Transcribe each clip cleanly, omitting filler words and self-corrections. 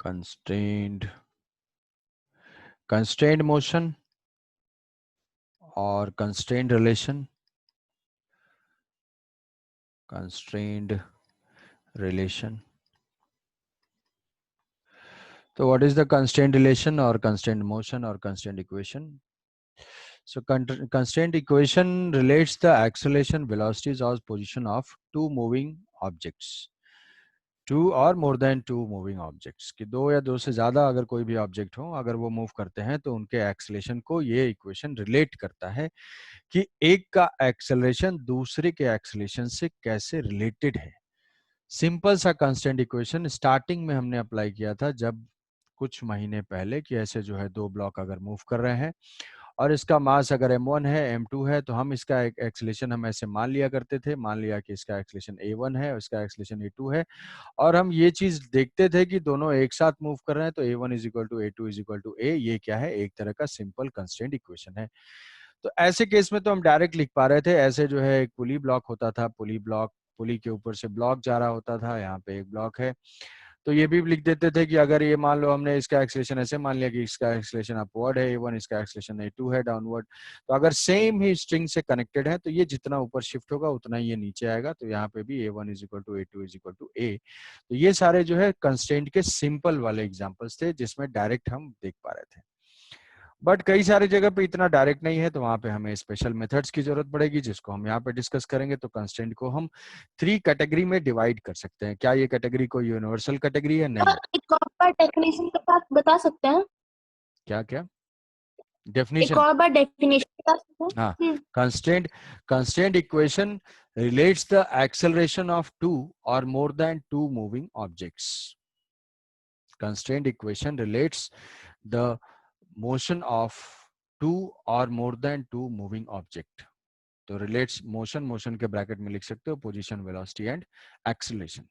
Constrained motion और constrained relation. तो what is the constraint relation और कंस्ट्रेंट मोशन और constraint equation? So constraint equation relates the acceleration, velocities or position of two moving objects. Two और more than two moving objects, कि दो या दो से ज्यादा अगर कोई भी ऑब्जेक्ट हो, अगर वो मूव करते हैं तो उनके एक्सेलरेशन को ये इक्वेशन रिलेट करता है कि एक का एक्सेलरेशन दूसरे के एक्सेलरेशन से कैसे रिलेटेड है। सिंपल सा कांस्टेंट इक्वेशन स्टार्टिंग में हमने अप्लाई किया था जब कुछ महीने पहले, कि ऐसे जो है दो ब्लॉक अगर मूव कर रहे हैं और इसका मास अगर m1 है m2 है, तो हम इसका एक्सेलरेशन हम ऐसे मान लिया करते थे, मान लिया कि इसका एक्सेलरेशन a1 है और इसका एक्सेलरेशन a2 है, और हम ये चीज देखते थे कि दोनों एक साथ मूव कर रहे हैं, तो a1 is equal to a2 is equal to a, ये क्या है, एक तरह का सिंपल कंस्ट्रेंट इक्वेशन है। तो ऐसे केस में तो हम डायरेक्ट लिख पा रहे थे, ऐसे जो है एक पुली ब्लॉक होता था, पुली के ऊपर से ब्लॉक जा रहा होता था, यहाँ पे एक ब्लॉक है, तो ये भी लिख देते थे कि अगर ये मान लो हमने इसका एक्सेलरेशन ऐसे मान लिया कि इसका एक्सेलरेशन अपवर्ड है a1, इसका एक्सेलरेशन a2 है डाउनवर्ड, तो अगर सेम ही स्ट्रिंग से कनेक्टेड है तो ये जितना ऊपर शिफ्ट होगा उतना ही ये नीचे आएगा, तो यहाँ पे भी a1 is equal to a2 is equal to a। तो ये सारे जो है कंस्ट्रेंट के सिंपल वाले एग्जांपल्स थे जिसमें डायरेक्ट हम देख पा रहे थे। बट कई सारी जगह पे इतना डायरेक्ट नहीं है, तो वहां पे हमें स्पेशल मेथड्स की जरूरत पड़ेगी, जिसको हम यहाँ पे डिस्कस करेंगे। तो कंस्ट्रेंट को हम 3 कैटेगरी में डिवाइड कर सकते हैं। क्या ये कैटेगरी कोई यूनिवर्सल कैटेगरी है? नहीं। एक और बार डेफिनेशन के साथ बता सकते हैं? क्या क्या एक डेफिनेशन? और बार डेफिनेशन बता सकते हाँ, हैं? Constraint equation relates the acceleration of two or more than two moving objects. Constraint equation relates the motion of two or more than two moving object. तो रिलेट्स मोशन के ब्रैकेट में लिख सकते हो position, velocity and acceleration.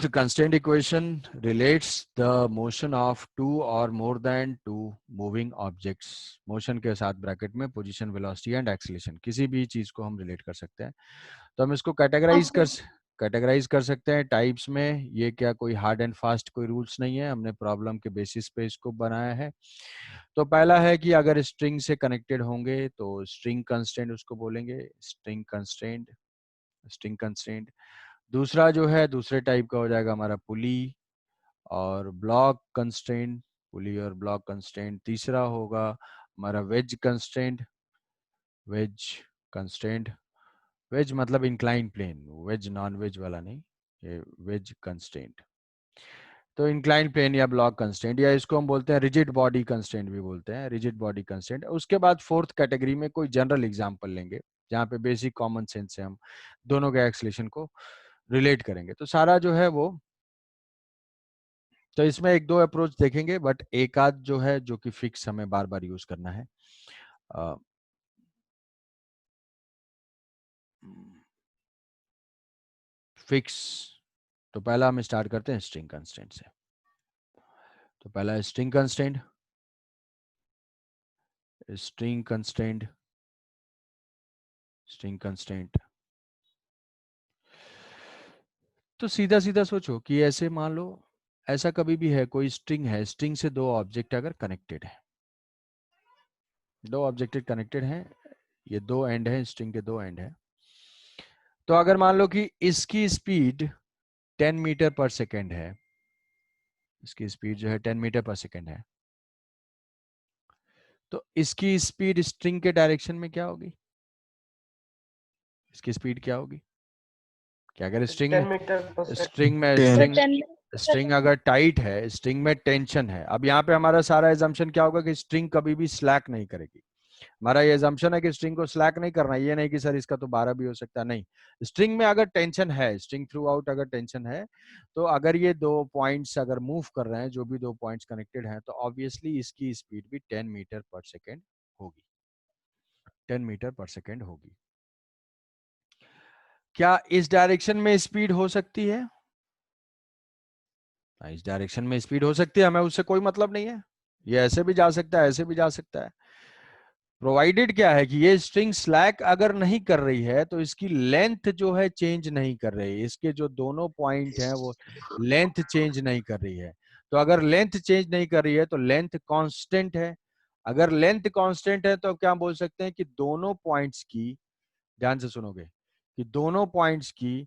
The constraint equation relates the motion of two or more than two moving objects. Motion के साथ bracket में position, velocity and acceleration, किसी भी चीज को हम रिलेट कर सकते हैं। तो हम इसको कैटेगराइज कर सकते हैं टाइप्स में। ये क्या कोई हार्ड एंड फास्ट कोई रूल्स नहीं है, हमने प्रॉब्लम के बेसिस पे इसको बनाया है। तो पहला है कि अगर स्ट्रिंग से कनेक्टेड होंगे तो स्ट्रिंग कंस्ट्रेंट उसको बोलेंगे, स्ट्रिंग कंस्ट्रेंट। दूसरा जो है दूसरे टाइप का हो जाएगा हमारा पुली और ब्लॉक कंस्ट्रेंट, पुली और ब्लॉक कंस्ट्रेंट। तीसरा होगा हमारा वेज कंस्ट्रेंट, वेज मतलब incline plane, wedge non wedge वाला नहीं, ये वेज कंस्ट्रेंट। तो इंक्लाइन प्लेन या ब्लॉक कंस्ट्रेंट, या इसको हम बोलते हैं रिजिड बॉडी कंस्ट्रेंट भी बोलते हैं, रिजिड बॉडी कंस्ट्रेंट। उसके बाद फोर्थ कैटेगरी में कोई जनरल एग्जांपल लेंगे जहाँ पे बेसिक कॉमन सेंस से हम दोनों के एक्सेलरेशन को रिलेट करेंगे। तो सारा जो है वो, तो इसमें एक दो अप्रोच देखेंगे, बट एक आध जो है जो कि फिक्स हमें बार बार यूज करना है। फिक्स, तो पहला हम स्टार्ट करते हैं स्ट्रिंग कंस्ट्रेंट से। तो पहला है स्ट्रिंग कंस्ट्रेंट। स्ट्रिंग कंस्ट्रेंट तो सीधा सीधा सोचो कि ऐसे मान लो, ऐसा कभी भी है कोई स्ट्रिंग है, स्ट्रिंग से दो ऑब्जेक्ट अगर कनेक्टेड है, दो ऑब्जेक्ट कनेक्टेड हैं, ये दो एंड है, स्ट्रिंग के दो एंड है। तो अगर मान लो कि इसकी स्पीड 10 मीटर पर सेकेंड है, इसकी स्पीड जो है 10 मीटर पर सेकेंड है, तो इसकी स्पीड स्ट्रिंग के डायरेक्शन में क्या होगी? इसकी स्पीड क्या होगी? क्या अगर 10 मीटर पर स्ट्रिंग अगर टाइट है, स्ट्रिंग में टेंशन है, अब यहाँ पे हमारा सारा एजम्पशन क्या होगा कि स्ट्रिंग कभी भी स्लैक नहीं करेगी। हमारा ये एजम्पशन है कि स्ट्रिंग को स्लैक नहीं करना, ये नहीं कि सर इसका तो 12 भी हो सकता है, नहीं। स्ट्रिंग में अगर टेंशन है, स्ट्रिंग थ्रू आउट अगर टेंशन है, तो अगर ये दो पॉइंट्स अगर मूव कर रहे हैं, जो भी दो पॉइंट्स कनेक्टेड हैं, तो ऑब्वियसली इसकी स्पीड भी 10 मीटर पर सेकेंड होगी, 10 मीटर पर सेकेंड होगी। क्या इस डायरेक्शन में स्पीड हो सकती है? इस डायरेक्शन में स्पीड हो सकती है, हमें उससे कोई मतलब नहीं है, ये ऐसे भी जा सकता है, ऐसे भी जा सकता है। प्रोवाइडेड क्या है कि ये स्ट्रिंग स्लैक अगर नहीं कर रही है तो इसकी लेंथ जो है चेंज नहीं कर रही है, इसके जो दोनों पॉइंट हैं वो लेंथ चेंज नहीं कर रही है। तो अगर लेंथ चेंज नहीं कर रही है तो लेंथ कांस्टेंट है। अगर लेंथ कांस्टेंट है तो क्या बोल सकते हैं कि दोनों पॉइंट्स की, ध्यान से सुनोगे, कि दोनों पॉइंट्स की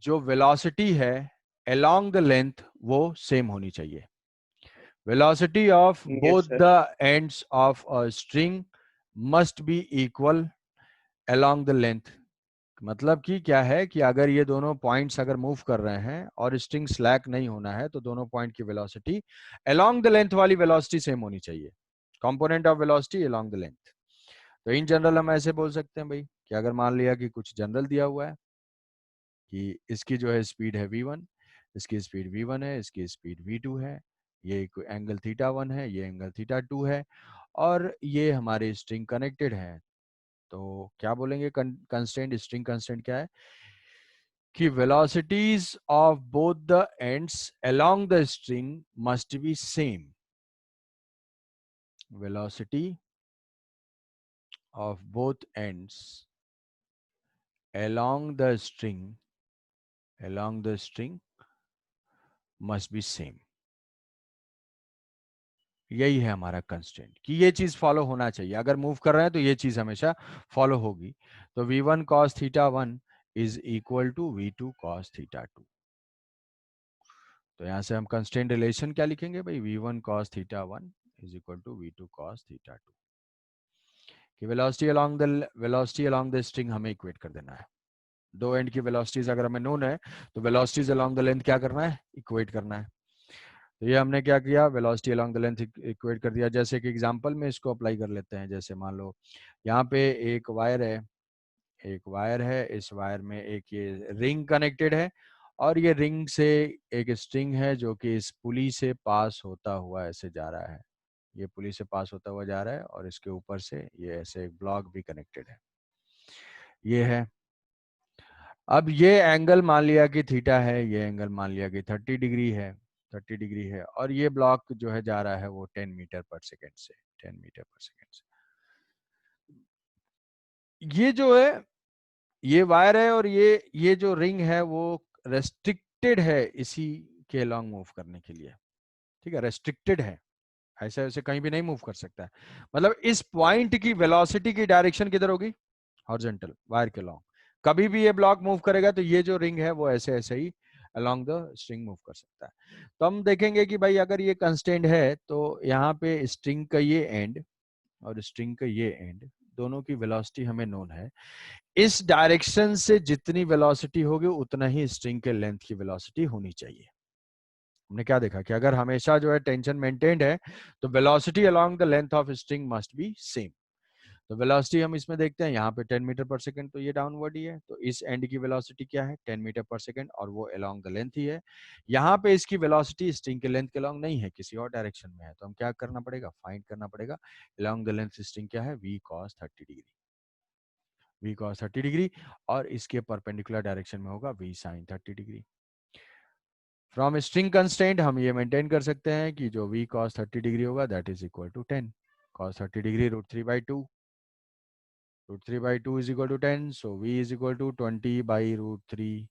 जो वेलोसिटी है अलोंग द लेंथ वो सेम होनी चाहिए। Velocity of yes both sir. the ends of a string must be equal along the length। मतलब कि क्या है कि अगर ये दोनों पॉइंट्स अगर मूव कर रहे हैं और स्ट्रिंग स्लैक नहीं होना है तो दोनों पॉइंट की वेलोसिटी अलोंग द लेंथ वाली वेलोसिटी सेम होनी चाहिए। Component of velocity along the length. तो इन जनरल हम ऐसे बोल सकते हैं भाई कि अगर मान लिया कि कुछ जनरल दिया हुआ है कि इसकी जो है स्पीड है v1, इसकी स्पीड v1 है, इसकी स्पीड v2 है, ये एंगल थीटा 1 है, ये एंगल थीटा 2 है, और ये हमारे स्ट्रिंग कनेक्टेड है। तो क्या बोलेंगे कंस्टेंट, स्ट्रिंग कंस्टेंट क्या है कि velocities of both the ends along the string must be same। velocity of both ends along the string must be same। यही है हमारा कंस्टेंट कि ये चीज फॉलो होना चाहिए। अगर मूव कर रहे हैं तो ये चीज हमेशा फॉलो होगी। तो v1 cos theta 1 is equal to v2 cos theta 2। तो यहां से हम कंस्टेंट रिलेशन क्या लिखेंगे भाई, v1 cos theta 1 is equal to v2 cos theta 2। कि वेलोसिटी अलोंग द स्ट्रिंग हमें इक्वेट कर देना है। दो एंड की वेलोसिटीज अगर हमें नोन है तो वेलोसिटीज अलोंग द लेंथ क्या करना है, इक्वेट करना है। तो ये हमने क्या किया, velocity along the length equate कर दिया। जैसे कि एग्जांपल में इसको अप्लाई कर लेते हैं। जैसे मान लो यहाँ पे एक वायर है, इस वायर में एक ये रिंग कनेक्टेड है, और ये रिंग से एक स्ट्रिंग है जो कि इस पुली से पास होता हुआ ऐसे जा रहा है। ये पुली से पास होता हुआ जा रहा है और इसके ऊपर से ये ऐसे एक ब्लॉक भी कनेक्टेड है, ये है। अब ये एंगल मान लिया कि थीटा है, ये एंगल मान लिया कि 30 डिग्री है, 30 डिग्री है, और ये ब्लॉक जो है जा रहा है वो 10 मीटर पर सेकेंड से, 10 मीटर पर सेकेंड से। ये जो है ये वायर है और ये जो रिंग है वो रेस्ट्रिक्टेड है इसी के लॉन्ग मूव करने के लिए। ठीक है, रेस्ट्रिक्टेड है, ऐसे ऐसे कहीं भी नहीं मूव कर सकता है। मतलब इस पॉइंट की वेलोसिटी की डायरेक्शन किधर होगी, हॉरिजॉन्टल, वायर के लॉन्ग। कभी भी ये ब्लॉक मूव करेगा तो ये जो रिंग है वो ऐसे ऐसे ही अलोंग द स्ट्रिंग मूव कर सकता है। तो हम देखेंगे कि भाई अगर ये कंस्टेंट है तो यहाँ पे स्ट्रिंग का ये एंड और स्ट्रिंग का ये एंड दोनों की वेलोसिटी हमें नोन है। इस डायरेक्शन से जितनी वेलोसिटी होगी उतना ही स्ट्रिंग के लेंथ की वेलोसिटी होनी चाहिए। हमने क्या देखा कि अगर हमेशा जो है टेंशन मेंटेन्ड है तो velocity along the length of string must be same. तो वेलोसिटी हम इसमें देखते हैं यहाँ पे 10 मीटर पर सेकंड, तो ये डाउनवर्ड ही है। तो इस एंड की वेलोसिटी क्या है, 10 मीटर पर सेकंड, और वो अलोंग द लेंथ ही है। यहाँ पे इसकी वेलोसिटी स्ट्रिंग के लेंथ के अलोंग नहीं है, किसी और डायरेक्शन में है। तो हम क्या करना पड़ेगा, फाइंड करना पड़ेगा अलोंग द लेंथ स्ट्रिंग क्या है, v cos 30 degree, v cos 30 degree, और इसके परपेंडिकुलर डायरेक्शन में होगा v sin 30 degree. From string constant हम ये मेंटेन कर सकते हैं कि जो v cos 30 डिग्री होगा that is equal to 10 cos 30 degree √3/2, √3/2 is equal to 10, so v is equal to 20/√3।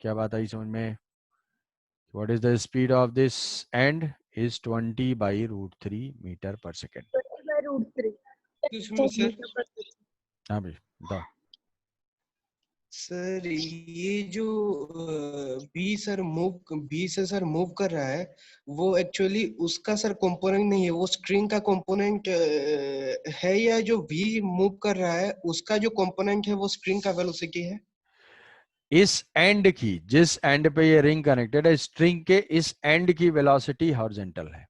क्या बात आई समझ में? What is the speed of this end is 20/√3 metre per second. 20/√3 इसमें सर, हाँ भाई बताओ। सर ये जो बी से सर मूव कर रहा है, वो एक्चुअली उसका सर कंपोनेंट नहीं है, वो स्ट्रिंग का कंपोनेंट है, या जो बी मूव कर रहा है उसका जो कंपोनेंट है वो स्ट्रिंग का वेलोसिटी है? इस एंड की, जिस एंड पे ये रिंग कनेक्टेड है, स्ट्रिंग के इस एंड की वेलोसिटी हॉरिजॉन्टल है,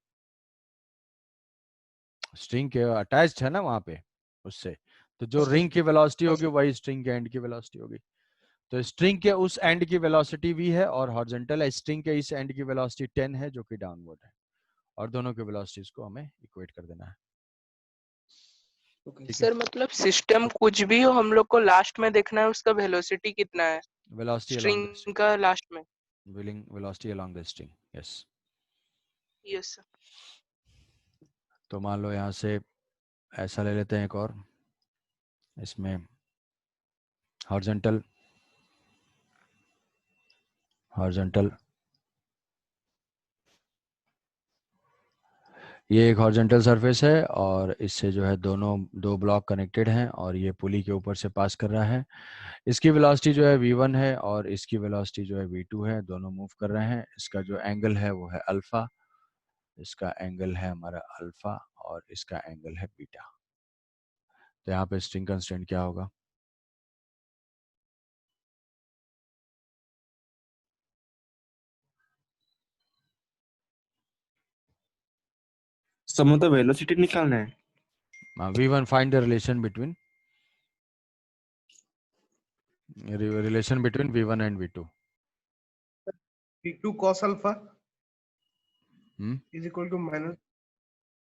स्ट्रिंग के अटैच्ड है ना वहां पे उससे। तो जो रिंग की वेलोसिटी होगी वही स्ट्रिंग के एंड की वेलोसिटी होगी। तो स्ट्रिंग के उस एंड की वेलोसिटी v है और हॉरिजॉन्टल है, स्ट्रिंग के इस एंड की वेलोसिटी 10 है जो कि डाउनवर्ड है, और दोनों की वेलोसिटीज को हमें इक्वेट कर देना है। ठीक है, सर मतलब सिस्टम कुछ भी हो, हम लोग को लास्ट में देखना है उसका वेलोसिटी कितना है, वेलोसिटी अलोंग द स्ट्रिंग का लास्ट में। Velocity along the string, yes. Yes sir. तो मान लो यहाँ से ऐसा ले लेते हैं एक और इसमें हॉरिजॉन्टल हॉरिजॉन्टल ये एक हॉरिजॉन्टल सरफेस है और इससे जो है दोनों दो ब्लॉक कनेक्टेड हैं और ये पुली के ऊपर से पास कर रहा है। इसकी वेलोसिटी जो है v1 है और इसकी वेलोसिटी जो है v2 है, दोनों मूव कर रहे हैं। इसका जो एंगल है वो है अल्फा, इसका एंगल है हमारा अल्फा और इसका एंगल है बीटा। तो यहाँ पे स्ट्रिंग कंस्ट्रेंट क्या होगा? समझो तो वेलोसिटी निकालना है। v1 find the relation between v1 and v2. v2 cos alpha hmm is equal to minus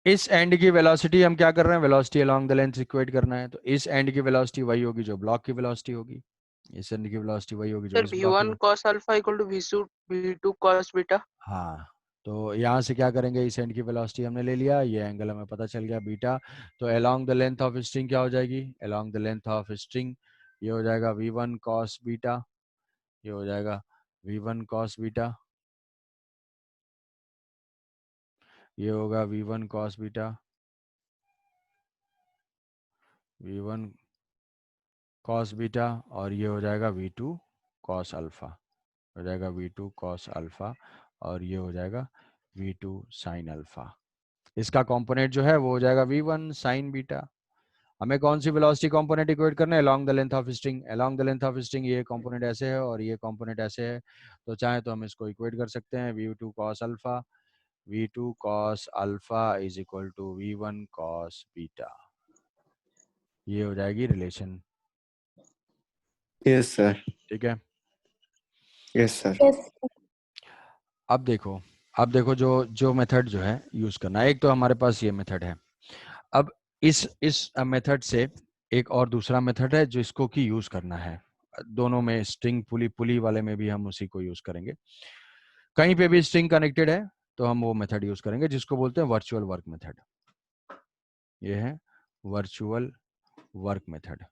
इस एंड की वेलोसिटी हम क्या कर रहे हैं? Velocity along the length equate करना है। तो इस एंड की वेलोसिटी वही होगी जो ब्लॉक की वेलोसिटी होगी, इस एंड की वेलोसिटी वही होगी जो सर इस ब्लॉक की। v1 cos alpha equal to v2 cos beta। हाँ, तो यहाँ से क्या करेंगे? इस एंड की वेलोसिटी हमने ले लिया, ये एंगल हमें पता चल गया बीटा। तो along the length of string क्या हो जाएगी? Along the length of string ये हो जाएगा v1 cos बीटा, ये हो जाएगा v1 cos बीटा, ये होगा v1 cos beta, v1 cos beta और ये हो जाएगा v2 cos अल्फा, हो जाएगा v2 cos अल्फा और ये हो जाएगा v2 sin अल्फा। इसका कंपोनेंट जो है वो हो जाएगा v1 sin बीटा। हमें कौन सी वेलोसिटी कंपोनेंट इक्वेट करना है? Along the length of string. Along the length of string ये कंपोनेंट ऐसे है और ये कंपोनेंट ऐसे है, तो चाहे तो हम इसको इक्वेट कर सकते हैं v2 cos alpha, v2 cos alpha is equal to v1 cos beta. ये हो जाएगी रिलेशन। Yes sir. ठीक है, यस सर। yes, अब देखो जो मेथड जो है यूज करना है। एक तो हमारे पास ये मेथड है। अब इस मेथड से एक और दूसरा मेथड है जो इसको की यूज करना है। दोनों में स्ट्रिंग पुली वाले में भी हम उसी को यूज करेंगे। कहीं पे भी स्ट्रिंग कनेक्टेड है तो हम वो मेथड यूज करेंगे जिसको बोलते हैं वर्चुअल वर्क मेथड। ये है वर्चुअल वर्क मेथड।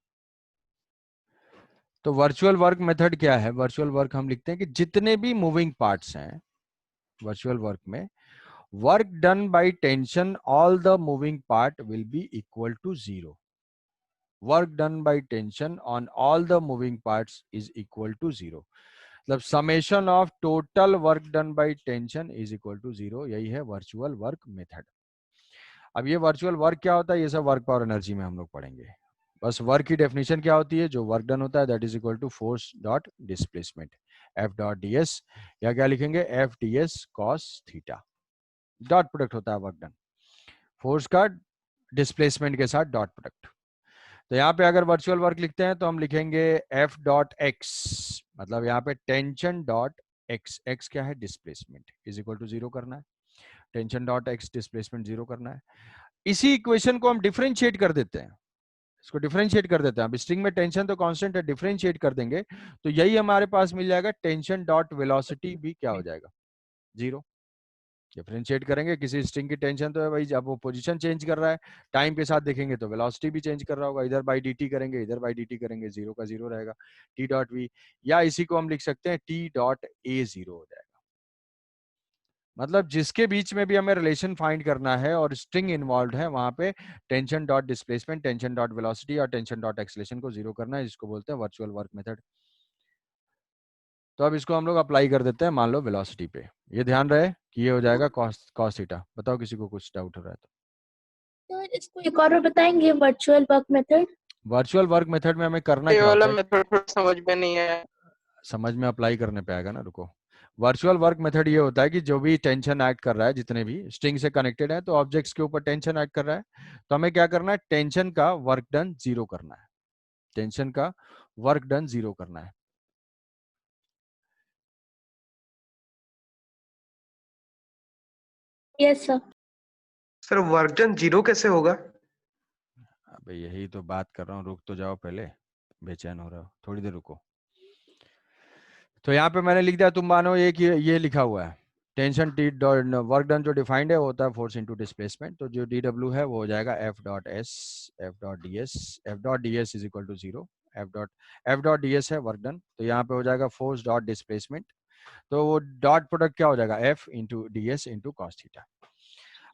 तो वर्चुअल वर्क मेथड क्या है? वर्चुअल वर्क हम लिखते हैं कि जितने भी मूविंग पार्ट्स हैं वर्चुअल वर्क में, work done by tension all the moving part will be equal to 0. Work done by tension on all the moving parts is equal to 0. मतलब summation of total work done by tension is equal to 0. यही है virtual work method. अब ये virtual work क्या होता है ये सब वर्क पावर एनर्जी में हम लोग पढ़ेंगे। बस वर्क की डेफिनेशन क्या होती है? जो वर्क डन होता है that is equal to force dot displacement F dot D S, या क्या लिखेंगे? F D S cos theta. Dot product होता है वर्क डन, फोर्स का डिस्प्लेसमेंट के साथ डॉट प्रोडक्ट। तो यहाँ पे अगर वर्चुअल वर्क लिखते हैं तो हम लिखेंगे एफ डॉट एक्स, मतलब यहाँ पे टेंशन डॉट एक्स, एक्स क्या है? डिस्प्लेसमेंट, इज इक्वल टू 0 करना है। टेंशन डॉट एक्स डिस्प्लेसमेंट 0 करना है। इसी इक्वेशन को हम डिफरेंशिएट कर देते हैं, इसको डिफरेंशिएट कर देते हैं। अब स्ट्रिंग में टेंशन तो कांस्टेंट है, डिफरेंशिएट कर देंगे तो यही हमारे पास मिल जाएगा। टेंशन डॉट वेलोसिटी भी क्या हो जाएगा? 0। डिफरेंशिएट करेंगे, किसी स्ट्रिंग की टेंशन तो है भाई, जब वो पोजीशन चेंज कर रहा है टाइम के साथ देखेंगे तो वेलोसिटी भी चेंज कर रहा होगा। इधर बाई dt करेंगे, इधर बाई dt करेंगे, 0 का 0 रहेगा। t डॉट v, या इसी को हम लिख सकते हैं t डॉट a 0 हो जाएगा। मतलब जिसके बीच में भी हमें रिलेशन फाइंड करना है और स्ट्रिंग इन्वॉल्व है वहां पे tension dot displacement, tension dot velocity और टेंशन डॉट एक्सेलरेशन को 0 करना है, जिसको बोलते हैं वर्चुअल वर्क मेथड। तो अब इसको हम लोग अप्लाई कर देते हैं मान लो वेलोसिटी पे। ये ध्यान रहे कि ये हो जाएगा cos थीटा। बताओ किसी को कुछ डाउट हो रहा है तो। सर इसको एक और बताएंगे virtual work method. Virtual work method में हमें करना ये क्या वाला होता है? मेथड थोड़ा समझ में नहीं आया। समझ में अप्लाई करने पे आएगा ना, रुको। वर्चुअल वर्क मेथड ये होता है कि जो भी टेंशन एक्ट कर रहा है, जितने भी स्ट्रिंग से कनेक्टेड है, तो ऑब्जेक्ट्स के ऊपर टेंशन एक्ट कर रहा है, तो हमें क्या करना है? टेंशन का वर्क डन 0 करना है। टेंशन का वर्क डन 0 करना है। Yes sir. Sir work done 0 कैसे होगा? अबे यही तो बात कर रहा हूँ, रुक तो जाओ पहले, बेचैन हो रहा हो, थोड़ी देर रुको। तो यहाँ पे मैंने लिख दिया, तुम मानो ये कि ये लिखा हुआ है tension T dot work done जो डिफाइंड है वो होता है फोर्स इनटू डिस्प्लेसमेंट, तो जो DW है वो हो जाएगा F dot D S is equal to 0। F dot D S है वर्क डन, तो यहाँ पे हो जाएगा फोर्स डॉट डिस्प्लेसमेंट, तो वो डॉट प्रोडक्ट क्या हो जाएगा F into D S into cos theta.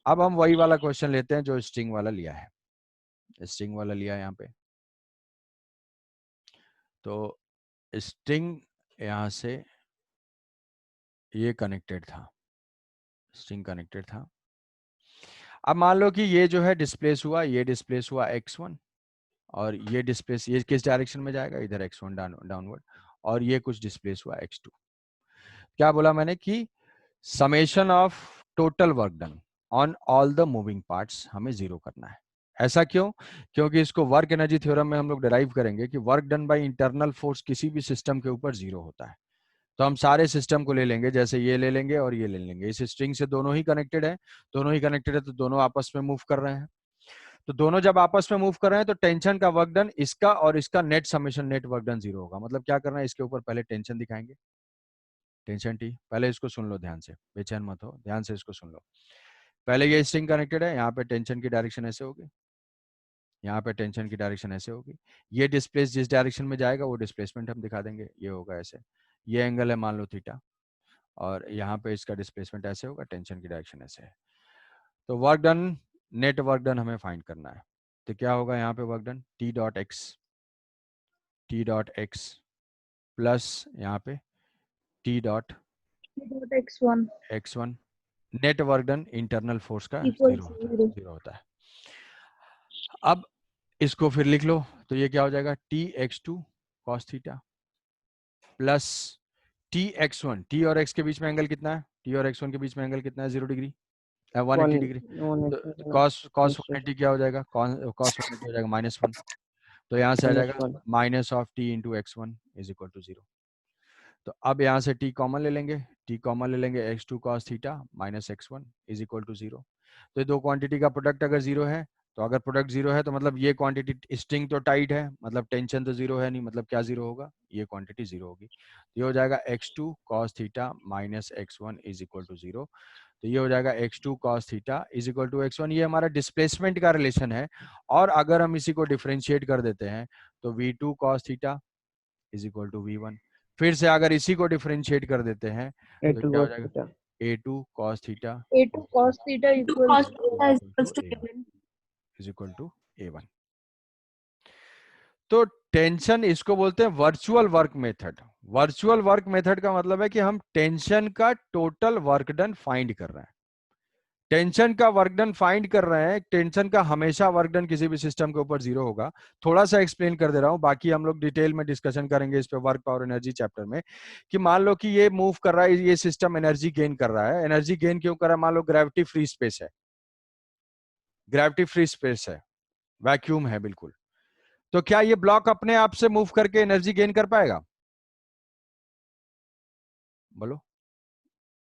अब हम वही वाला क्वेश्चन लेते हैं जो स्ट्रिंग वाला लिया है, स्ट्रिंग वाला लिया है यहाँ पे। तो स्ट्रिंग यहाँ से ये कनेक्टेड था, स्ट्रिंग कनेक्टेड था। अब मान लो कि ये जो है डिस्प्लेस हुआ, ये डिस्प्लेस हुआ x1, और ये डिस्प्लेस, ये किस डायरेक्शन में जाएगा, इधर x1 डाउनवर्ड, और ये कुछ डिस्प्लेस हुआ x2। क्या बोला मैंने कि summation of total work done on all the moving parts हमें 0 करना है। ऐसा क्यों? क्योंकि इसको वर्क एनर्जी थ्योरम में हम लोग डिराइव करेंगे कि work done by internal force किसी भी सिस्टम के ऊपर 0 होता है। तो हम सारे सिस्टम को ले लेंगे, जैसे ये ले लेंगे और ये ले लेंगे, इस स्ट्रिंग से दोनों ही कनेक्टेड है, दोनों ही कनेक्टेड है, तो दोनों आपस में मूव कर रहे हैं। तो दोनों जब आपस में मूव कर रहे हैं तो टेंशन का वर्क डन इसका और इसका net summation net work done 0 होगा। मतलब क्या करना है, इसके ऊपर पहले टेंशन दिखाएंगे, टेंशन टी, पहले इसको सुन लो ध्यान से, बेचैन मत हो, ध्यान से इसको सुन लो। पहले ये स्ट्रिंग कनेक्टेड है, यहाँ पे टेंशन की डायरेक्शन ऐसे होगी, यहाँ पे टेंशन की डायरेक्शन ऐसे होगी, ये डिस्प्लेस जिस डायरेक्शन में जाएगा वो डिस्प्लेसमेंट हम दिखा देंगे, ये होगा ऐसे, ये एंगल है मान लो थीटा, और यहाँ पे इसका डिस्प्लेसमेंट ऐसे होगा, टेंशन की डायरेक्शन ऐसे है। तो work done, net work done हमें फाइंड करना है। तो क्या होगा यहाँ पे work done, T dot x plus यहाँ पे T dot x1, net work done internal force का Equals 0 होता है, 0. 0 होता है। अब इसको फिर लिख लो, तो ये क्या हो जाएगा, Tx2 cos theta plus Tx1, T और x के बीच में एंगल कितना है, T और x1 के बीच में एंगल कितना है, 0 डिग्री, 180 डिग्री। तो cos 180 क्या हो जाएगा, cos 180 हो जाएगा -1, तो यहाँ से आ जाएगा minus of T into x1 is equal to 0। तो अब यहाँ से T कॉमन ले लेंगे, T कॉमन ले लेंगे, x2 cos theta minus x1 is equal to 0। तो ये दो क्वांटिटी का प्रोडक्ट अगर 0 है, तो अगर प्रोडक्ट 0 है तो मतलब ये क्वांटिटी, स्ट्रिंग तो टाइट है, मतलब टेंशन तो 0 है नहीं, मतलब क्या 0 होगा, ये क्वांटिटी 0 होगी। तो ये हो जाएगा x2 cos theta minus x1 is equal to 0। तो ये हो जाएगा x2 cos theta is equal to x1, ये हमारा डिस्प्लेसमेंट का रिलेशन है। और अगर हम इसी को डिफरेंशिएट कर देते हैं तो v2 cos theta is equal to v1। फिर से अगर इसी को डिफरेंशिएट कर देते हैं तो क्या हो जाएगा, a2 cos theta A2 cos theta equals to A1. Is equal to a1। तो टेंशन, इसको बोलते हैं virtual work method. Virtual work method का मतलब है कि हम टेंशन का टोटल वर्क डन फाइंड कर रहे हैं, टेंशन का वर्क डन फाइंड कर रहे हैं। टेंशन का हमेशा वर्क डन किसी भी सिस्टम के ऊपर 0 होगा। थोड़ा सा एक्सप्लेन कर दे रहा हूं, बाकी हम लोग डिटेल में डिस्कशन करेंगे इस पे वर्क पावर एनर्जी चैप्टर में। कि मान लो कि ये मूव कर रहा है, ये सिस्टम एनर्जी गेन कर रहा है। एनर्जी गेन क्यों कर रहा है, मान लो ग्रेविटी फ्री स्पेस है, ग्रेविटी फ्री स्पेस है, वैक्यूम है बिल्कुल, तो क्या ये ब्लॉक अपने आप से मूव करके एनर्जी गेन कर पाएगा, बोलो?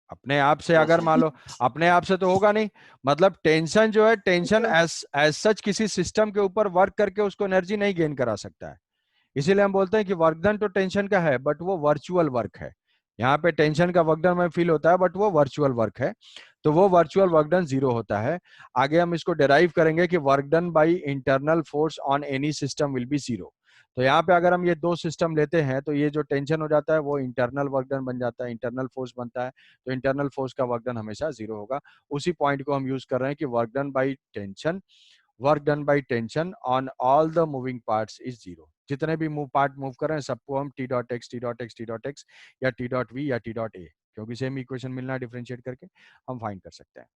अपने आप से अगर मान लो, अपने आप से तो होगा नहीं। मतलब टेंशन जो है, टेंशन एज सच किसी सिस्टम के ऊपर वर्क करके उसको एनर्जी नहीं गेन करा सकता है। इसीलिए हम बोलते हैं कि वर्क डन तो टेंशन का है, बट वो वर्चुअल वर्क है। यहाँ पे टेंशन का वर्क डन में फील होता है, बट वो वर्चुअल वर्क है, तो वो वर्चुअल वर्क डन 0 होता है। आगे हम इसको डिराइव करेंगे कि work done by internal force on any system will be 0। तो यहाँ पे अगर हम ये दो सिस्टम लेते हैं तो ये जो टेंशन हो जाता है वो इंटरनल वर्क डन बन जाता है, इंटरनल फोर्स बनता है। तो इंटरनल फोर्स का वर्क डन हमेशा 0 होगा। उसी पॉइंट को हम यूज कर रहे हैं कि work done by tension, work done by tension on all the moving parts is 0। जितने भी पार्ट मूव कर रहे हैं सबको हम T dot x, T dot x, T dot x या टी डॉट वी या टी डॉट ए, क्योंकि सेम इक्वेशन मिलना है, डिफरेंशिएट करके हम फाइंड कर सकते हैं।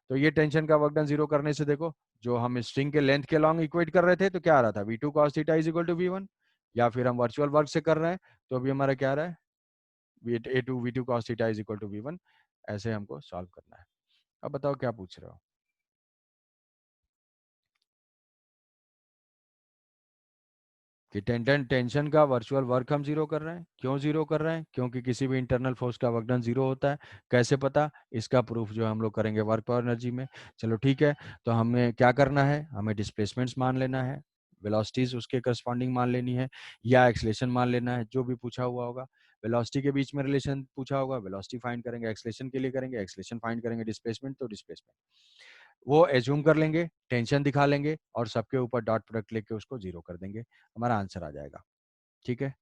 तो ये टेंशन का वर्क डन 0 करने से देखो, जो हम स्ट्रिंग के लेंथ के लॉन्ग इक्वेट कर रहे थे तो क्या आ रहा था, v2 cos theta is equal to v1, या फिर हम वर्चुअल वर्क से कर रहे हैं तो अभी हमारा क्या आ रहा है, a2 v2 cos theta is equal to v1। ऐसे हमको सॉल्व करना है। अब बताओ क्या पूछ रहे हो? कि टेंशन का वर्चुअल वर्क हम 0 कर रहे हैं। क्यों 0 कर रहे हैं? क्योंकि किसी भी इंटरनल फोर्स का वर्क डन 0 होता है। कैसे पता? इसका प्रूफ जो हम लोग करेंगे वर्क पावर एनर्जी में। चलो ठीक है, तो हमें क्या करना है, हमें डिस्प्लेसमेंट्स मान लेना है, वेलोसिटीज उसके करस्पॉन्डिंग मान लेनी है, या एक्सलेशन मान लेना है, जो भी पूछा हुआ होगा। वेलोसिटी के बीच में रिलेशन पूछा होगा, वेलोसिटी फाइंड करेंगे, एक्सेलरेशन के लिए करेंगे, एक्सेलरेशन फाइंड करेंगे, डिस्प्लेसमेंट तो डिस्प्लेसमेंट, वो एज्यूम कर लेंगे, टेंशन दिखा लेंगे और सबके ऊपर डॉट प्रोडक्ट लेके उसको जीरो कर देंगे, हमारा आंसर आ जाएगा। ठीक है,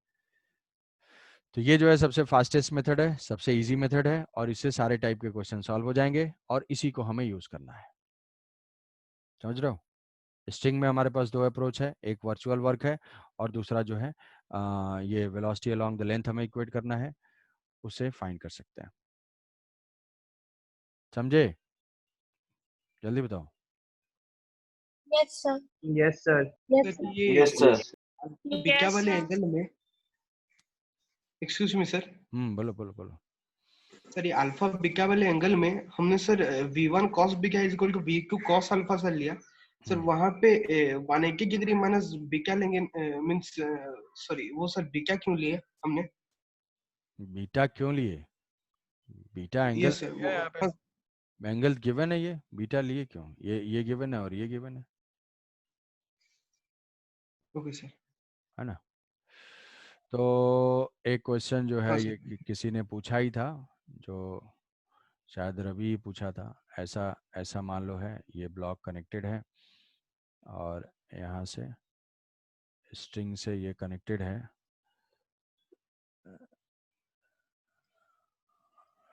तो ये जो है सबसे फास्टेस्ट मेथड है, सबसे इजी मेथड है और इससे सारे टाइप के क्वेश्चन सॉल्व हो जाएंगे और इसी को हमें यूज करना है। समझ रहे हो? स्ट्रिंग में हमारे पास दो अप्रोच है, एक वर्चुअल वर्क है और दूसरा जो है ये वेलोसिटी अलोंग द लेंथ हमें इक्वेट करना है, उसे फाइंड कर सकते हैं। समझे? जल्दी बताओ। Yes, sir. Yes, sir. Yes, sir sir. ये Yes, sir. बीटा Yes, वाले sir. एंगल में, एक्सक्यूज मी सर, बोलो बोलो बोलो। सर ये अल्फा बीटा वाले एंगल में हमने sir v1 cos beta is equal to v2 cos alpha sir लिया सर, हम्म, वहां पे 180 डिग्री माइनस बीटा लेंगे, मींस सॉरी वो सर बीटा क्यों लिए हमने? बीटा क्यों लिए? बीटा एंगल यस सर, है यहाँ पे, एंगल गिवन है, ये बीटा लिए क्यों? ये गिवन है और ये गिवन ओके सर। है ना? तो एक क्वेश्चन जो है हाँ ये सर। किसी ने पूछा ही था, जो शायद रवि पूछा था। ऐसा ऐसा मान लो है, ये ब्लॉक कनेक्टेड है और यहाँ से स्ट्रिंग से ये कनेक्टेड है,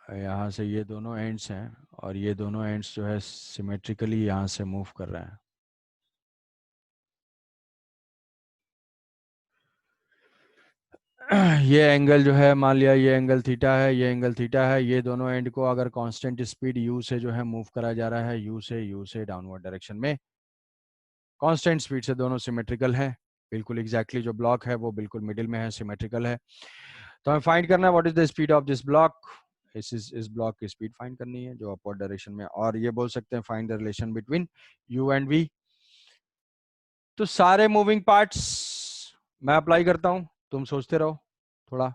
यहाँ से ये दोनों एंड्स हैं और ये दोनों एंड्स जो है सिमेट्रिकली यहाँ से मूव कर रहे हैं। ये एंगल जो है, मान लिया ये एंगल थीटा है, ये एंगल थीटा है, ये दोनों एंड को अगर कांस्टेंट स्पीड u से जो है मूव करा जा रहा है, u से डाउनवर्ड डायरेक्शन में कांस्टेंट स्पीड से, दोनों सिमेट्रिकल हैं, बिल्कुल एग्जैक्टली जो ब्लॉक है वो बिल्कुल मिडिल में है, सिमेट्रिकल है। तो हमें फाइंड करना है what is the speed of this block, इस ब्लॉक की स्पीड फाइंड करनी है जो अपवर्ड डायरेक्शन में, और ये बोल सकते हैं find the relation between u and v। तो सारे मूविंग पार्ट्स मैं अप्लाई करता हूं, तुम सोचते रहो थोड़ा।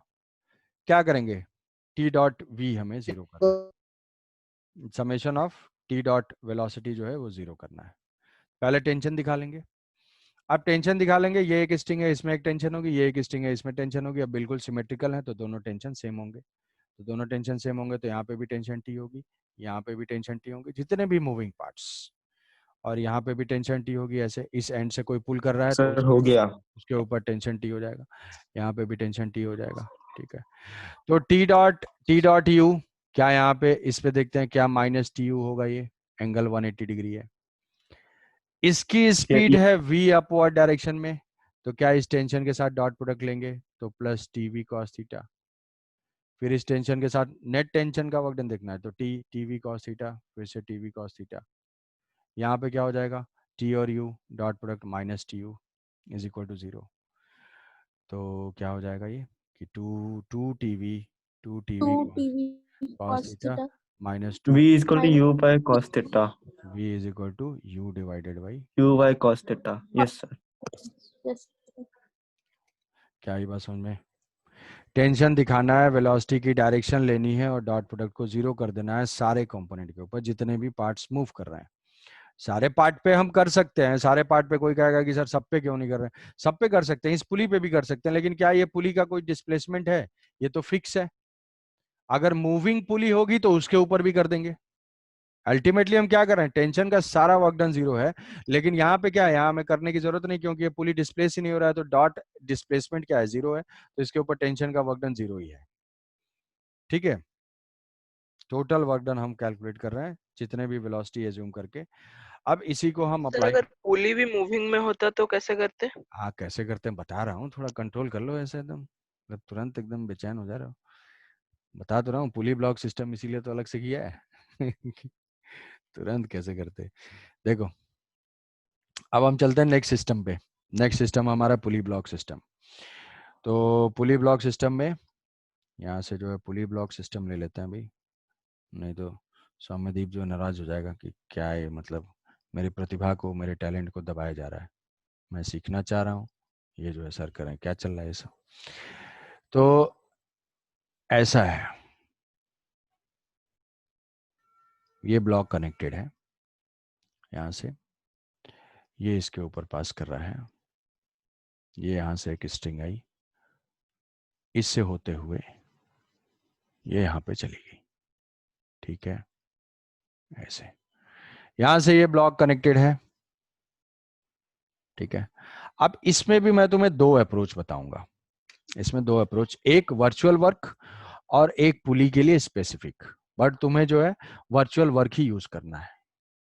क्या करेंगे? t डॉट v हमें जीरो करना है, summation of t dot velocity जो है वो जीरो करना है। पहले टेंशन दिखा लेंगे, अब टेंशन दिखा लेंगे, ये एक स्ट्रिंग है इसमें एक टेंशन होगी, ये एक स्ट्रिंग है इसमें टेंशन होगी, अब बिल्कुल सिमेट्रिकल है तो दोनों टेंशन सेम होंगे, तो दोनों टेंशन सेम होंगे तो यहाँ पे भी टेंशन टी होगी, यहाँ पे भी टेंशन टी होगी, जितने भी मूविंग पार्ट्स, और यहाँ पे भी टेंशन टी होगी। ऐसे इस एंड से कोई पुल कर रहा है तो सर हो गया। उसके ऊपर टेंशन टी हो जाएगा, यहाँ पे भी टेंशन टी हो जाएगा। ठीक है, तो टी डॉट यू, क्या यहाँ पे इस पे देखते हैं क्या माइनस टी यू होगा, ये एंगल 180 डिग्री है, इसकी स्पीड है v अपवर्ड डायरेक्शन में, तो क्या इस टेंशन के साथ डॉट प्रोडक्ट लेंगे तो plus T V cos theta, फिर इस टेंशन के साथ नेट टेंशन का वर्क डन देखना है तो टी वी कॉस थीटा, फिर से टी वी कॉस थीटा, यहाँ पे क्या हो जाएगा t और u dot product minus T U is equal to 0, तो क्या हो जाएगा ये कि two T V 2 cos TV cos theta theta minus v is equal to minus u by cos theta. v is equal to u divided by, u by cos theta. Yes, sir. yes. क्या ही बात समझ में? Tension दिखाना है, velocity की direction लेनी है और डॉट प्रोडक्ट को जीरो कर देना है सारे कंपोनेंट के ऊपर जितने भी पार्ट्स मूव कर रहे हैं। सारे पार्ट पे हम कर सकते हैं, सारे पार्ट पे कोई कहेगा कि सर सब पे क्यों नहीं कर रहे हैं, सब पे कर सकते हैं, इस पुली पे भी कर सकते हैं, लेकिन क्या ये पुली का कोई डिस्प्लेसमेंट है? ये तो फिक्स है। अगर मूविंग पुली होगी तो उसके ऊपर भी कर देंगे। अल्टीमेटली हम क्या कर रहे हैं, टेंशन का सारा वर्क डन जीरो है, लेकिन यहाँ पे क्या है, यहाँ हमें करने की जरूरत नहीं क्योंकि ये पुली डिस्प्लेस ही नहीं हो रहा है, तो डॉट डिस्प्लेसमेंट क्या है, जीरो है, तो इसके ऊपर टेंशन का वर्क डन जीरो ही है। ठीक है, टोटल वर्क डन हम कैलकुलेट कर रहे हैं जितने भी वेलोसिटी एज्यूम करके। अब इसी को हम सर अप्लाई, अगर पुली भी मूविंग में होता तो कैसे करते? हाँ कैसे करते हैं बता रहा हूँ, थोड़ा कंट्रोल कर लो, ऐसे एकदम मतलब तुरंत एकदम बेचैन हो जा रहे हो। बता तो रहा हूँ, पुली ब्लॉक सिस्टम इसीलिए तो अलग से किया है तुरंत कैसे करते, देखो अब हम चलते हैं नेक्स्ट सिस्टम पे। नेक्स्ट सिस्टम हमारा पुली ब्लॉक सिस्टम। तो पुली ब्लॉक सिस्टम में यहाँ से जो है पुली ब्लॉक सिस्टम ले लेते हैं भाई, नहीं तो सौम्यदीप जो नाराज हो जाएगा कि क्या है, मतलब मेरी प्रतिभा को, मेरे टैलेंट को दबाया जा रहा है, मैं सीखना चाह रहा हूँ, ये जो है सर करें क्या चल रहा है ये सब। तो ऐसा है, ये ब्लॉक कनेक्टेड है यहाँ से, ये इसके ऊपर पास कर रहा है, ये यहाँ से एक स्ट्रिंग आई, इससे होते हुए ये यहाँ पे चली गई, ठीक है, ऐसे यहां से ये ब्लॉक कनेक्टेड है, ठीक है। अब इसमें भी मैं तुम्हें दो अप्रोच बताऊंगा, इसमें दो अप्रोच, एक वर्चुअल वर्क और एक पुली के लिए स्पेसिफिक, बट तुम्हें जो है वर्चुअल वर्क ही यूज करना है,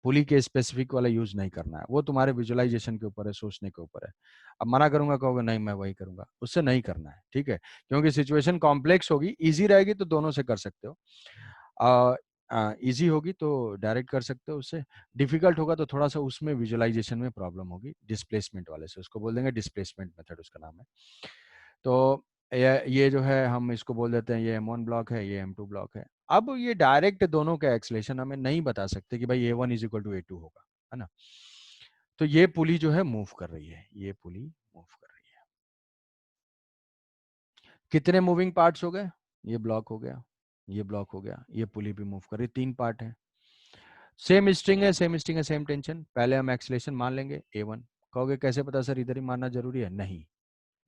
पुली के स्पेसिफिक वाला यूज नहीं करना है, वो तुम्हारे विजुअलाइजेशन के ऊपर है, सोचने के ऊपर है। अब मना करूंगा, कहोगे नहीं मैं वही करूंगा, उससे नहीं करना है, ठीक है, क्योंकि सिचुएशन कॉम्प्लेक्स होगी, इजी रहेगी तो दोनों से कर सकते हो, इजी होगी तो डायरेक्ट कर सकते हो उससे, डिफिकल्ट होगा तो थोड़ा सा उसमें विजुअलाइजेशन में प्रॉब्लम होगी, डिस्प्लेसमेंट वाले से, उसको बोल देंगे डिस्प्लेसमेंट मेथड, उसका नाम है। तो ये जो है हम इसको बोल देते हैं, ये M1 ब्लॉक है, ये M2 ब्लॉक है। अब ये डायरेक्ट दोनों का एक्सलेशन हमें नहीं बता सकते कि भाई A1 is equal to A2 होगा, है ना। तो ये पुली जो है मूव कर रही है, ये पुली मूव कर रही है। कितने मूविंग पार्ट्स हो गए, ये ब्लॉक हो गया, ये ब्लॉक हो गया, ये पुली भी मूव कर रही, 3 पार्ट है, सेम स्ट्रिंग है, सेम स्ट्रिंग है, सेम टेंशन। पहले हम एक्सलेशन मान लेंगे A1, कहोगे कैसे पता सर इधर ही मानना जरूरी है, नहीं,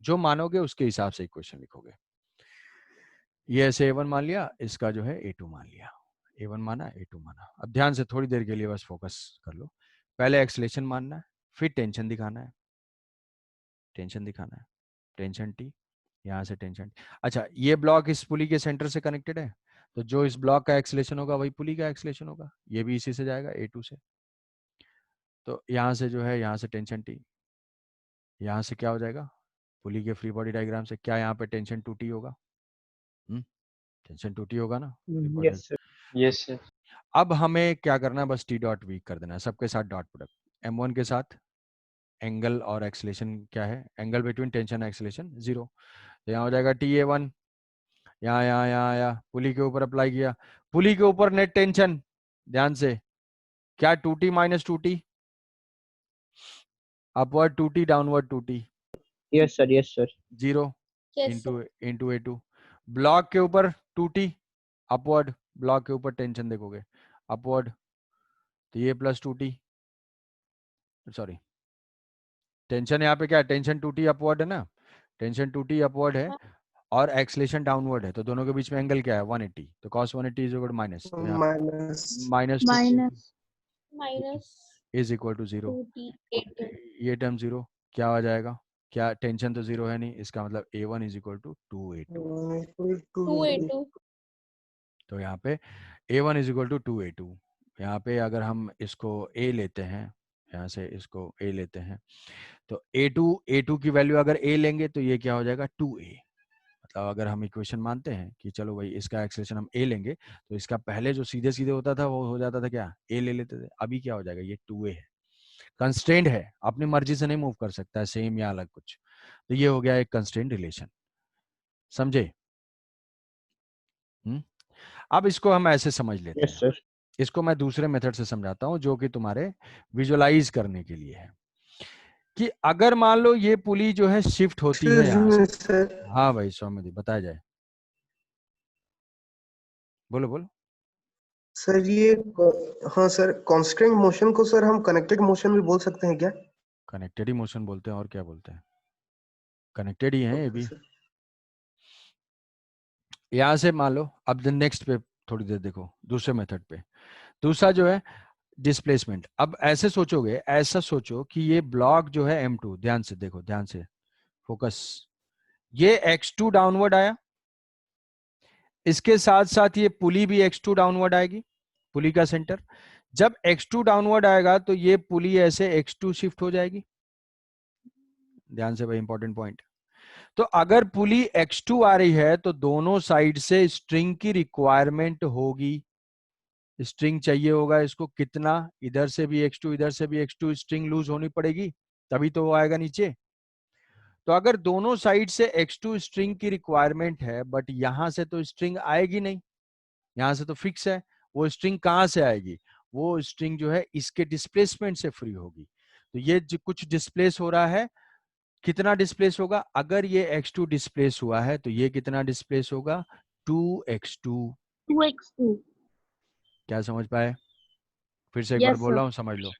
जो मानोगे उसके हिसाब से इक्वेशन लिखोगे। ये ऐसे A1 मान लिया, इसका जो है A2 मान लिया, A1 माना, A2 माना। अब ध्यान से थोड़ी देर के लिए बस फोकस कर लो, पहले एक्सलेशन मानना है, फिर टेंशन दिखाना है, टेंशन दिखाना है, टेंशन T, यहाँ से टेंशन T। अच्छा, ये ब्लॉक इस पुली के सेंटर से कनेक्टेड है, तो जो इस ब्लॉक का एक्सलेशन होगा वही पुली का एक्सलेशन होगा, ये भी इसी से जाएगा A2 से। तो यहाँ से जो है, यहाँ से टेंशन T, यहाँ से क्या हो जाएगा, पुली के फ्री बॉडी डायग्राम से क्या यहाँ पे टेंशन 2T होगा, टेंशन 2T होगा ना, free body. Yes, sir. Yes, sir. अब हमें क्या करना है, बस T डॉट वीक कर देना है, सबके साथ डॉट प्रोडक्ट, M1 के साथ एंगल और एक्सलेशन क्या है, एंगल बिटवीन टेंशन एक्सलेशन 0, तो यहाँ हो जाएगा TA1, यहाँ पुली के ऊपर अप्लाई किया, पुली के ऊपर नेट टेंशन, ध्यान से क्या 2T minus 2T, upward 2T downward 2T, Yes, sir. Yes, sir. 0 Yes, sir. Into A2, block के ऊपर 2T अपवर्ड, ब्लॉक के ऊपर टेंशन देखोगे अपवर्ड, तो ये प्लस 2T, सॉरी टेंशन यहाँ पे क्या है, टेंशन 2T अपवर्ड है ना, टेंशन 2T अपवर्ड है हाँ। और एक्सलेशन डाउनवर्ड है, तो दोनों के बीच में एंगल क्या है 180, तो cos 180 is equal to minus, तो यहाँ minus minus minus is equal to 0, 2T A2 ये टर्म 0 क्या हो जाएगा, क्या टेंशन तो 0 है नहीं, इसका मतलब A1 is equal to 2A2, 2A2 तो यहाँ पे A1 is equal to 2A2, यहाँ पे अगर हम इसको A लेते हैं, यहाँ से इसको A लेते हैं, तो A2 की वैल्यू अगर A लेंगे तो ये क्या हो जाएगा 2A, मतलब अगर हम इक्वेशन मानते हैं कि चलो भाई इसका एक्सलेशन हम A लेंगे, तो इसका पहले जो सीधे सीधे होता था वो हो जाता था क्या, A ले लेते थे, अभी क्या हो जाएगा, ये 2A है, कंस्ट्रेंट है, अपनी मर्जी से नहीं मूव कर सकता है, सेम या अलग कुछ, तो ये हो गया एक कंस्ट्रेंट रिलेशन, समझे। अब इसको हम ऐसे समझ लेते Yes, हैं, sir. इसको मैं दूसरे मेथड से समझाता हूं जो कि तुम्हारे विजुअलाइज करने के लिए है, कि अगर मान लो ये पुली जो है शिफ्ट होती है यहाँ से, सर हाँ भाई सौम्य बताया जाए, बोलो बोलो। सर ये हाँ सर, कांस्टेंट मोशन को सर हम कनेक्टेड मोशन भी बोल सकते हैं क्या? कनेक्टेड ही मोशन बोलते हैं, और क्या बोलते हैं, कनेक्टेड ही है ये भी। सर यहाँ से मान लो, अब नेक्स्ट पे थोड़ी देर देखो, दूसरे मेथड पे, दूसरा जो है डिस्प्लेसमेंट। अब ऐसे सोचोगे, ऐसा सोचो कि ये ब्लॉक जो है M2, ध्यान से देखो, ध्यान से फोकस, ये X2 डाउनवर्ड आया, इसके साथ साथ ये पुली भी X2 डाउनवर्ड आएगी, पुली का सेंटर, जब X2 डाउनवर्ड आएगा तो ये पुली ऐसे X2 शिफ्ट हो जाएगी, ध्यान से भाई इंपॉर्टेंट पॉइंट। तो अगर पुली X2 आ रही है तो दोनों साइड से स्ट्रिंग की रिक्वायरमेंट होगी, स्ट्रिंग चाहिए होगा इसको कितना, इधर से भी X2 इधर से भी X2, स्ट्रिंग लूज होनी पड़ेगी तभी तो वो आएगा नीचे। तो अगर दोनों साइड से X2 स्ट्रिंग की रिक्वायरमेंट है, बट यहां से तो स्ट्रिंग आएगी नहीं, यहां से तो फिक्स है, वो स्ट्रिंग कहां से आएगी, वो स्ट्रिंग जो है इसके डिस्प्लेसमेंट से फ्री होगी। तो ये जो कुछ डिस्प्लेस हो रहा है, कितना डिस्प्लेस होगा, अगर ये X2 डिस्प्लेस हुआ है तो ये कितना डिस्प्लेस होगा 2X2। 2x2 क्या समझ पाए, फिर से एक बार Yes, बोल sir. रहा हूं, समझ लो,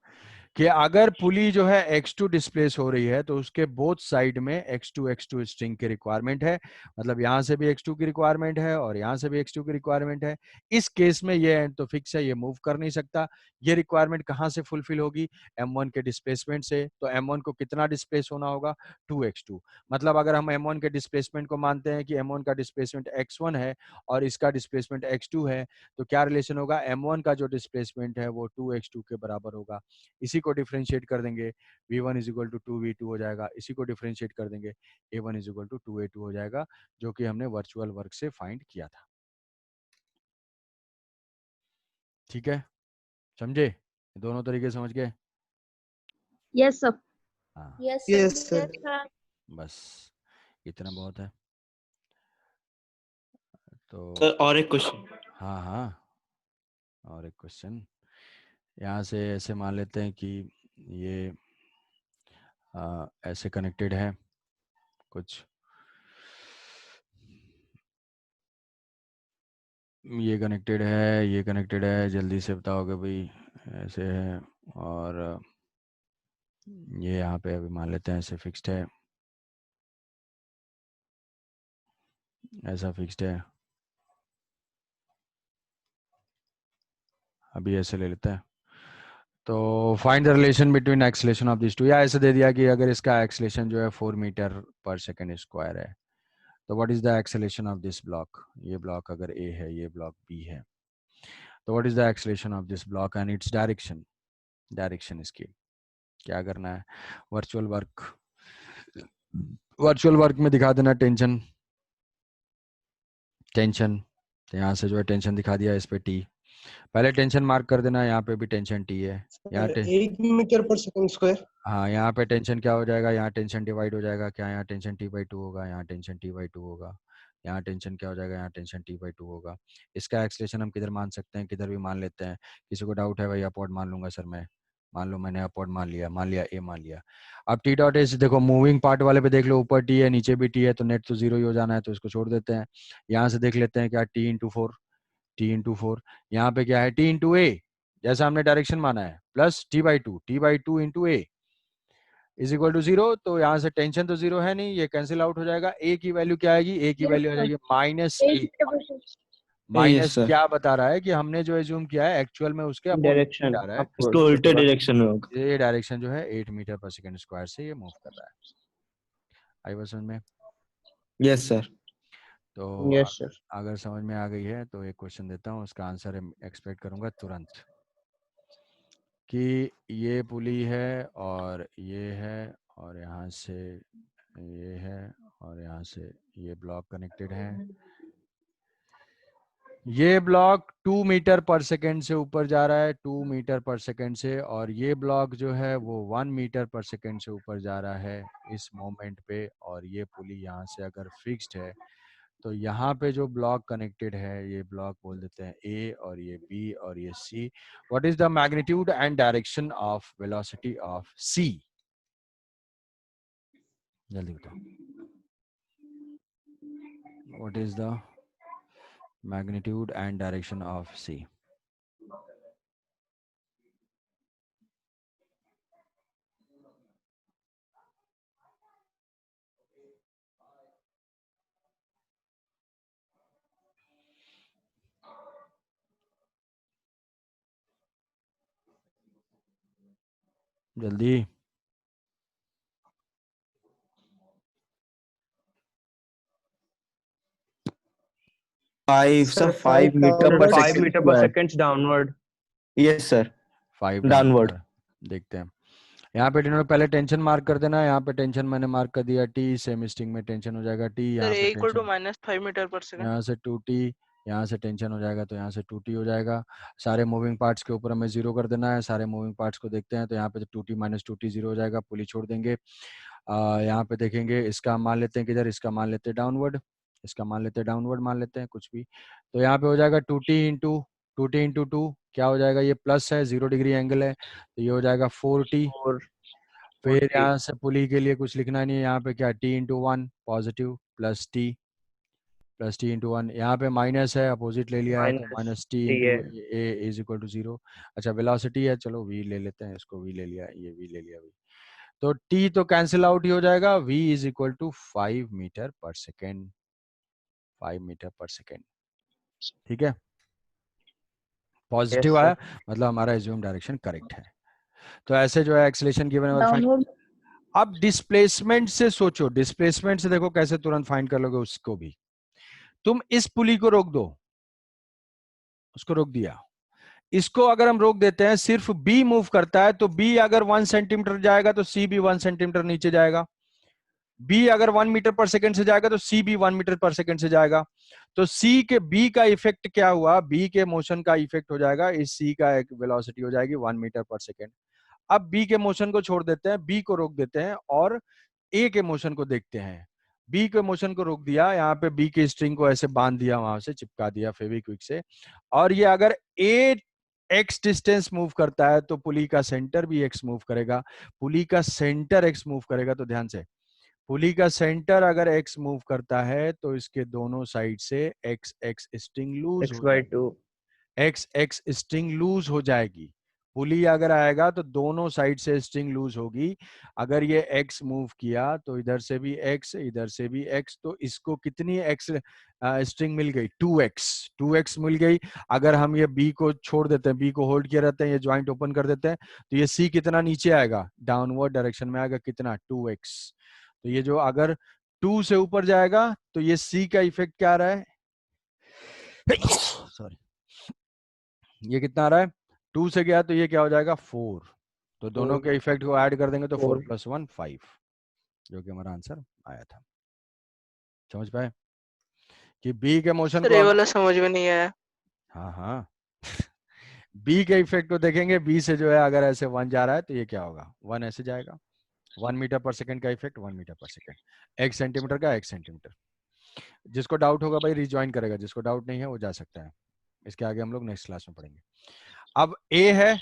कि अगर पुली जो है x2 डिस्प्लेस हो रही है तो उसके बोथ साइड में x2 स्ट्रिंग की रिक्वायरमेंट है, मतलब यहां से भी x2 की रिक्वायरमेंट है और यहां से भी x2 की रिक्वायरमेंट है। इस केस में ये एंड तो फिक्स है, ये मूव कर नहीं सकता। ये रिक्वायरमेंट कहां से फुलफिल होगी? m1 के डिस्प्लेसमेंट से। तो m1 को कितना डिस्प्लेस होना होगा? 2x2। मतलब अगर हम m1 के डिस्प्लेसमेंट को मानते हैं कि m1 का डिस्प्लेसमेंट x1 है और इसका डिस्प्लेसमेंट x2 है, तो क्या रिलेशन होगा? m1 का जो डिस्प्लेसमेंट है वो 2x2 के बराबर होगा। इसी को डिफरेंशिएट कर देंगे, v1 is equal to 2v2 हो जाएगा। इसी को डिफरेंशिएट कर देंगे, a1 is equal to 2a2 हो जाएगा, जो कि हमने वर्चुअल वर्क से फाइंड किया था। ठीक है, समझे? दोनों तरीके समझ गए? Yes sir. हाँ, यस यस सर। बस इतना बहुत है। तो सर और एक क्वेश्चन। हाँ हाँ, और एक क्वेश्चन यहाँ से ऐसे मान लेते हैं कि ये ऐसे कनेक्टेड है कुछ, ये कनेक्टेड है, ये कनेक्टेड है, जल्दी से बताओगे भाई। ऐसे है और ये यहाँ पे अभी मान लेते हैं ऐसे फिक्स्ड है, ऐसा फिक्स्ड है, अभी ऐसे ले लेते हैं। तो find the relation between acceleration of this two, या ऐसे दे दिया कि अगर इसका एक्सेलेरेशन जो है 4 मीटर पर सेकेंड स्क्वायर है, तो what is the acceleration of this block? ये ब्लॉक अगर ए है, ये ब्लॉक बी है, तो what is the acceleration of this block and its direction? Direction इसकी क्या करना है? वर्चुअल वर्क में दिखा देना टेंशन, टेंशन तो यहाँ से जो है टेंशन दिखा दिया इस पे टी, पहले टेंशन मार्क कर देना, यहाँ पे भी टेंशन टी है। यहाँ 8 मीटर पर सेकंड स्क्वायर। हाँ, यहाँ पे टेंशन क्या हो जाएगा? यहाँ टेंशन डिवाइड हो जाएगा क्या? यहाँ टेंशन t/2 होगा, यहाँ टेंशन t/2 होगा, यहाँ टेंशन क्या हो जाएगा? यहाँ टेंशन t/2 होगा। इसका एक्सलेशन हम किधर मान सकते हैं? किधर भी मान लेते हैं। किसी को डाउट है भाई? अपवर्ड मान लूंगा सर मैं, मान लो मैंने अपवर्ड मान लिया ए मान लिया। अब टी डॉट एस देखो, मूविंग पार्ट वाले पे देख लो, ऊपर टी है नीचे भी टी है, तो नेट तो जीरो ही हो जाना है, तो इसको छोड़ देते हैं। यहाँ से देख लेते हैं क्या, t/4, यहाँ पे क्या है, t/a, जैसा हमने डायरेक्शन माना है, plus t/2 into A is equal to 0। तो यहाँ से टेंशन तो 0 है नहीं, ये कैंसिल आउट हो जाएगा। ए की वैल्यू क्या आएगी? ए की वैल्यू आ जाएगी -8। माइनस सर क्या बता रहा है कि हमने जो एज्यूम किया है एक्चुअल में उसके अपोजिट डायरेक्शन आ रहा है। इसको उल्टे डायरेक्शन में होगा। ये डायरेक्शन जो है 8 मीटर पर सेकंड स्क्वायर से ये मूव कर रहा है। आई बात समझ में? Yes sir. तो यस सर। अगर समझ में आ गई है तो एक क्वेश्चन देता हूँ, उसका आंसर एक्सपेक्ट करूंगा तुरंत। कि ये पुली है और ये है और यहाँ से ये है और यहाँ से ये ब्लॉक कनेक्टेड है। ये ब्लॉक 2 मीटर पर सेकेंड से ऊपर जा रहा है, 2 मीटर पर सेकेंड से, और ये ब्लॉक जो है वो 1 मीटर पर सेकेंड से ऊपर जा रहा है इस मोमेंट पे। और ये पुली यहाँ से अगर फिक्स्ड है तो यहाँ पे जो ब्लॉक कनेक्टेड है, ये ब्लॉक बोल देते हैं ए और ये बी और ये C. What is the magnitude and direction of velocity of C? जल्दी बताओ, what is the magnitude and direction of C? जल्दी। 5 sir sir 5 metre per 5 second metre per second downward. Yes sir 5 downward. Downward. देखते हैं। यहाँ पे इन्होंने पहले tension mark कर देना, यहाँ पे टेंशन मैंने मार्क कर दिया टी, सेम स्ट्रिंग में टेंशन हो जाएगा टी, सर यहाँ ए पे equal to tension, -5 metre per second. यहाँ से 2t, यहाँ से टेंशन हो जाएगा तो यहाँ से 2t हो जाएगा। सारे मूविंग पार्ट्स के ऊपर हमें 0 कर देना है। सारे मूविंग पार्ट्स को देखते हैं तो यहाँ पे 2t - 2t 0 हो जाएगा, पुली छोड़ देंगे। यहाँ पे देखेंगे, इसका मान लेते हैं किधर, इसका मान लेते हैं डाउनवर्ड, इसका मान लेते हैं डाउनवर्ड, मान लेते हैं कुछ भी। तो यहाँ पे हो जाएगा 2t इंटू 2 क्या हो जाएगा? ये प्लस है, 0 डिग्री एंगल है, तो ये हो जाएगा 4t। और फिर यहाँ से पुली के लिए कुछ लिखना नहीं है, यहाँ पे क्या t into 1 positive plus t plus T into 1, यहाँ पे माइनस है, अपोजिट ले लिया है तो Minus minus T T into है। ए इज इक्वल टू 0। अच्छा वेलोसिटी है, चलो v ले लेते हैं, इसको v ले लिया, ये v ले लिया, v तो t तो कैंसिल आउट ही हो जाएगा, v is equal to 5 metre per second, 5 metre per second. ठीक है, पॉजिटिव Yes, आया sir. मतलब हमारा एज्यूम डायरेक्शन करेक्ट है। तो ऐसे जो है एक्सेलेरेशन गिवन है फाइंड। डाउनवर्ड अब डिस्प्लेसमेंट से सोचो, डिस्प्लेसमेंट से देखो कैसे तुरंत फाइंड कर लोगे उसको भी। तुम इस पुली को रोक दो, उसको रोक दिया, इसको अगर हम रोक देते हैं, सिर्फ बी मूव करता है, तो बी अगर 1 सेंटीमीटर जाएगा तो सी भी 1 सेंटीमीटर नीचे जाएगा, बी अगर 1 मीटर पर सेकंड से जाएगा तो सी भी 1 मीटर पर सेकंड से जाएगा। तो सी के बी का इफेक्ट क्या हुआ, बी के मोशन का इफेक्ट हो जाएगा, इस सी का एक वेलोसिटी हो जाएगी 1 मीटर पर सेकंड। अब बी के मोशन को छोड़ देते हैं, बी को रोक देते हैं और ए के मोशन को देखते हैं। बी के मोशन को रोक दिया, यहाँ पे बी के स्ट्रिंग को ऐसे बांध दिया, वहां से चिपका दिया फेविक्विक से, और ये अगर ए एक्स डिस्टेंस मूव करता है तो पुली का सेंटर भी एक्स मूव करेगा। पुली का सेंटर एक्स मूव करेगा, तो ध्यान से, पुली का सेंटर अगर एक्स मूव करता है तो इसके दोनों साइड से X X string loose X हो by जाएगी, 2. एक्स एक्स स्ट्रिंग लूज हो जाएगी। पुली अगर आएगा तो दोनों साइड से स्ट्रिंग लूज होगी। अगर ये एक्स मूव किया तो इधर से भी एक्स, इधर से भी एक्स, तो इसको कितनी एक्स स्ट्रिंग मिल गई, 2x, 2x मिल गई। अगर हम ये बी को छोड़ देते हैं, बी को होल्ड किए रहते हैं, ये ज्वाइंट ओपन कर देते हैं, तो ये सी कितना नीचे आएगा, डाउनवर्ड डायरेक्शन में आएगा, कितना, 2x। तो ये जो अगर 2 से ऊपर जाएगा तो ये सी का इफेक्ट क्या आ रहा है, सॉरी, ये कितना आ रहा है, 2 से गया तो ये क्या हो जाएगा, 4। तो दोनों 4. के इफेक्ट को ऐड कर देंगे तो 4 4. + 1 5, जो कि हमारा आंसर आया था। समझ पाए कि बी के मोशन सर को ये हम, वाला समझ में नहीं आया। हाँ हाँ बी के इफेक्ट को देखेंगे, बी से जो है अगर ऐसे 1 जा रहा है तो ये क्या होगा, 1 ऐसे जाएगा, 1 मीटर पर सेकंड का effect, 1 metre per second, 1 centimetre का 1 सेंटीमीटर। जिसको डाउट होगा भाई रिज्वाइन करेगा, जिसको डाउट नहीं है वो जा सकता है, इसके आगे हम लोग नेक्स्ट क्लास में पढ़ेंगे। अब ए है,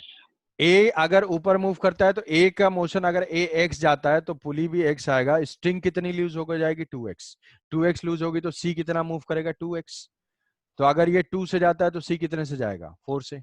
ए अगर ऊपर मूव करता है तो ए का मोशन अगर ए एक्स जाता है तो पुली भी एक्स आएगा, स्ट्रिंग कितनी लूज हो जाएगी, 2x, 2x लूज होगी तो सी कितना मूव करेगा, 2x। तो अगर ये 2 से जाता है तो सी कितने से जाएगा, 4 से।